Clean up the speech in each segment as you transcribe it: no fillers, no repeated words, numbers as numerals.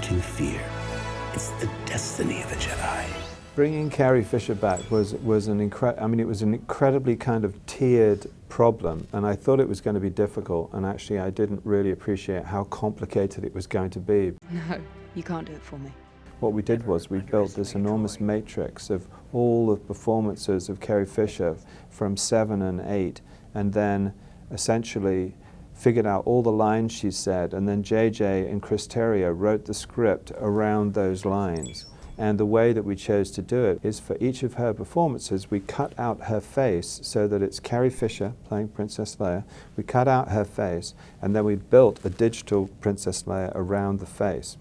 can fear. It's the destiny of a Jedi. Bringing Carrie Fisher back was an incredibly kind of tiered problem, and I thought it was going to be difficult, and actually I didn't really appreciate how complicated it was going to be. No, you can't do it for me. What we did was we built this enormous matrix of all the performances of Carrie Fisher from 7 and 8, and then essentially figured out all the lines she said, and then JJ and Chris Terrio wrote the script around those lines. And the way that we chose to do it is for each of her performances, we cut out her face so that it's Carrie Fisher playing Princess Leia. We cut out her face, and then we built a digital Princess Leia around the face.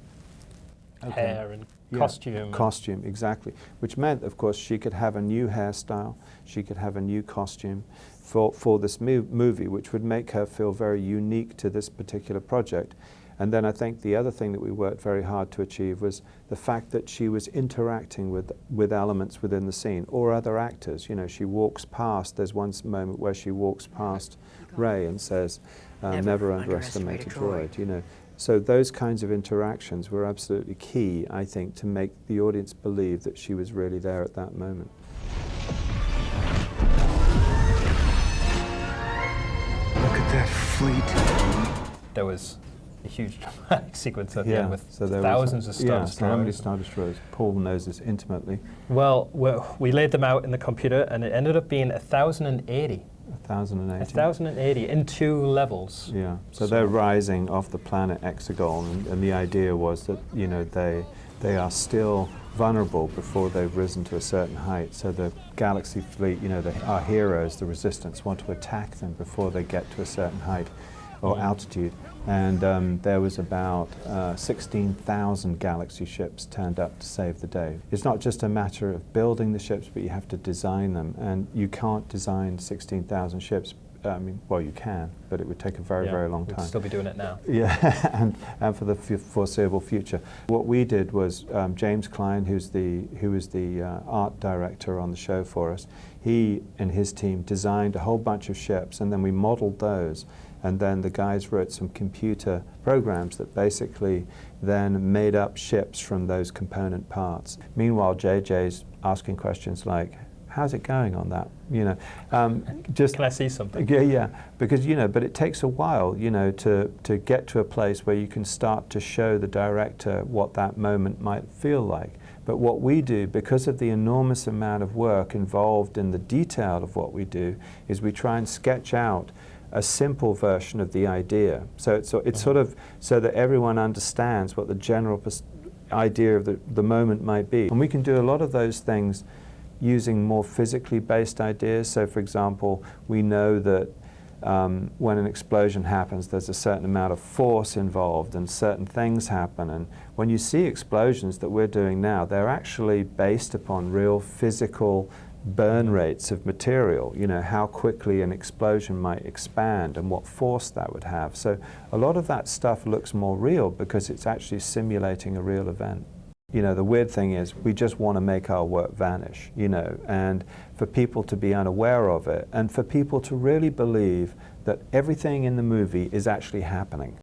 Okay. Hair and costume. Costume, exactly. Which meant, of course, she could have a new hairstyle, she could have a new costume for this movie, which would make her feel very unique to this particular project. And then I think the other thing that we worked very hard to achieve was the fact that she was interacting with elements within the scene, or other actors. You know, she walks past, there's one moment where she walks past Rey and says, never underestimate a droid, you know. So those kinds of interactions were absolutely key, I think, to make the audience believe that she was really there at that moment. Look at that fleet. There was a huge dramatic sequence at the end with so thousands of Star Destroyers. So how many Star Destroyers? Paul knows this intimately. Well, we laid them out in the computer, and it ended up being 1,080. 1,080. 1,080 in 2 levels. Yeah, so they're rising off the planet Exegol, and the idea was that, you know, they are still vulnerable before they've risen to a certain height. So the Galaxy fleet, you know, our heroes, the Resistance, want to attack them before they get to a certain height or altitude. And there was about 16,000 Galaxy ships turned up to save the day. It's not just a matter of building the ships, but you have to design them. And you can't design 16,000 ships. I mean, well, you can, but it would take a very, very long time. We'd still be doing it now. Yeah, and for the foreseeable future. What we did was James Klein, who was the art director on the show for us, he and his team designed a whole bunch of ships, and then we modeled those. And then the guys wrote some computer programs that basically then made up ships from those component parts. Meanwhile, JJ's asking questions like, how's it going on that? You know, just can I see something? Yeah, because, you know, but it takes a while, you know, to get to a place where you can start to show the director what that moment might feel like. But what we do, because of the enormous amount of work involved in the detail of what we do, is we try and sketch out a simple version of the idea. So it's sort of so that everyone understands what the general idea of the moment might be. And we can do a lot of those things using more physically based ideas. So for example, we know that when an explosion happens, there's a certain amount of force involved and certain things happen. And when you see explosions that we're doing now, they're actually based upon real physical burn rates of material, you know, how quickly an explosion might expand and what force that would have. So a lot of that stuff looks more real because it's actually simulating a real event. You know, the weird thing is we just want to make our work vanish, you know, and for people to be unaware of it and for people to really believe that everything in the movie is actually happening.